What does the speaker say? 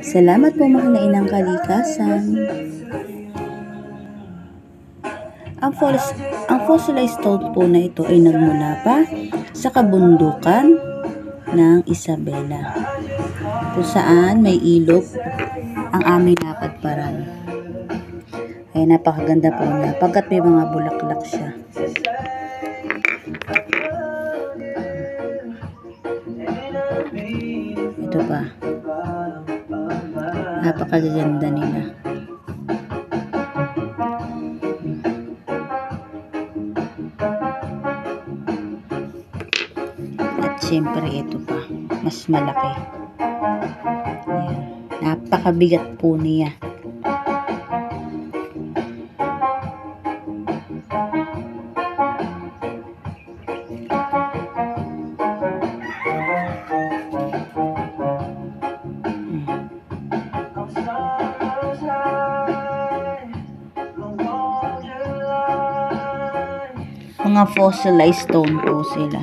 Salamat po mahal na inang kalikasan. Ang fossilized stone po na ito ay nagmula pa sa kabundukan ng Isabela, kung saan may ilog ang aming napadparan. Ay napakaganda po niya pagkat may mga bulaklak siya. Ito pa, napakaganda nila. At syempre ito pa, mas malaki. Ayan. Napakabigat po niya. Mga fossilized stone po sila.